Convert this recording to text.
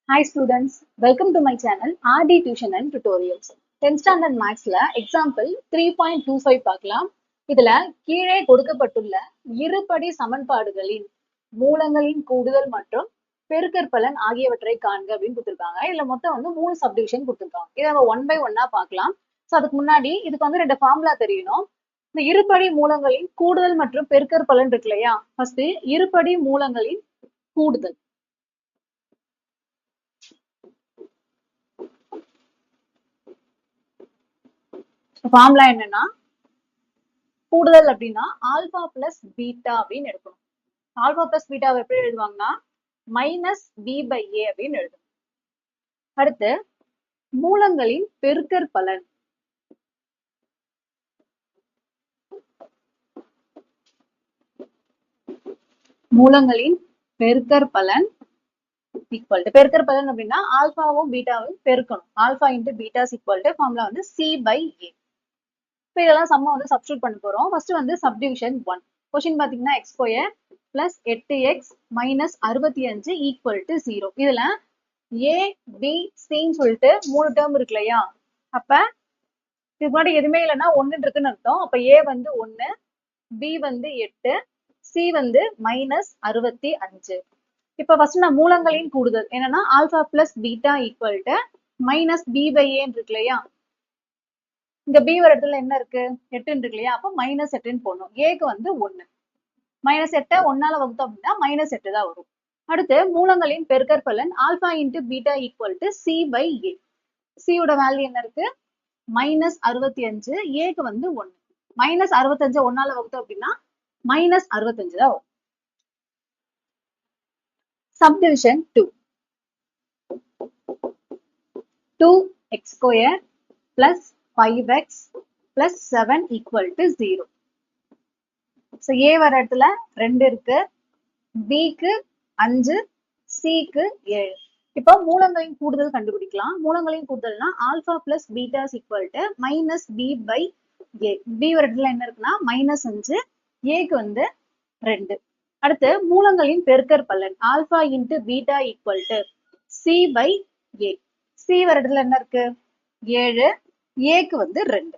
Hi students, welcome to my channel RD Tuition and Tutorials. 10th standard Mathsல example 3.25 பார்க்கலாம். இதுல கீழே கொடுக்கப்பட்டுள்ள இருபடி சமன்பாடுகளின் மூலங்களின் கூடுதல் மற்றும் பெருக்கற்பலன் ஆகியவற்றை காண்க அப்படின்னு கொடுத்திருக்காங்க. இதுல மொத்தம் வந்து 3 சப்டிவிஷன் கொடுத்திருக்காங்க. இதை நம்ம ஒன் பை ஒன்னா பார்க்கலாம். ஸோ அதுக்கு முன்னாடி இதுக்கு வந்து 2 ஃபார்முலா தெரியணும். இந்த இருபடி மூலங்களின் கூடுதல் மற்றும் பெருக்கற்பலன் இருக்கு இல்லையா? ஃபர்ஸ்ட் இருபடி மூலங்களின் கூடுதல். ஃபார்முலா என்னன்னா கூடுதல் அப்படின்னா ஆல்பா பிளஸ் பீட்டா அப்படின்னு எடுக்கணும். ஆல்பா பிளஸ் பீட்டாவை எப்படி எழுதுவாங்கன்னா மைனஸ் பி பை ஏ அப்படின்னு எழுதணும். அடுத்து மூலங்களின் பெருக்கற்பலன். மூலங்களின் பெருக்கற்பலன் ஈக்குவல் டு பெருக்கற்பலன் அப்படின்னா ஆல்பாவும் பீட்டாவும் பெருக்கணும். Alpha into beta equal to formula வந்து சி பை ஏ. இப்போ இதெல்லாம் சம்ம வந்து சப்ஸ்டியூட் பண்ண போறோம். ஃபர்ஸ்ட் வந்து சப்டிவிஷன் 1. क्वेश्चन பாத்தீங்கன்னா x square plus 8x minus 65 equal to 0. இதுல a b c ன்னு சொல்லிட்டு 3 டேர்ம் இருக்கு இல்லையா? அப்ப இதுக்கு முன்னாடி எதுவுமே இல்லைன்னா 1 இருக்குன்னு அர்த்தம். அப்ப a வந்து 1, b வந்து 8, c வந்து மைனஸ் 65. இப்ப ஃபர்ஸ்ட் நான் மூலங்களின் கூடுதல் என்னன்னா alpha plus beta equal to minus B by A இருக்கு இல்லையா? இந்த பி வர இடத்துல என்ன இருக்கு 8 இருக்கு இல்லையா? அப்ப மைனஸ் 8 போடணும். ஏக்கு வந்து 1. மைனஸ் 8 1ஆல வகுத்தோம் அப்படின்னா மைனஸ் 8 தான் வரும். அடுத்து மூலங்களின் பெருக்கற்பலன் alpha into beta equal to C by A. சியோட வேல்யூ என்ன இருக்கு மைனஸ் 65, ஏக்கு வந்து 1. மைனஸ் 65 1ஆல வகுத்தோம் அப்படின்னா மைனஸ் 65 தான் வரும். Subdivision 2. 2x square plus 5x plus 7 equal to 0. So, A வர இடத்துல 2 இருக்கு, B க்கு 5, C க்கு 7. இப்போ மூலங்களின் கூடுதல் கண்டுபிடிக்கலாம். மூலங்களின் கூடுதல்னா alpha plus beta equal to மைனஸ் B by A. B வர இடத்துல என்ன இருக்குன்னா மைனஸ் 5, ஏக்கு வந்து 2. அடுத்து மூலங்களின் பெருக்கற்பலன் alpha into beta equal to C by A. C வர இடத்துல என்ன இருக்கு 7, ஏக்கு வந்து 2.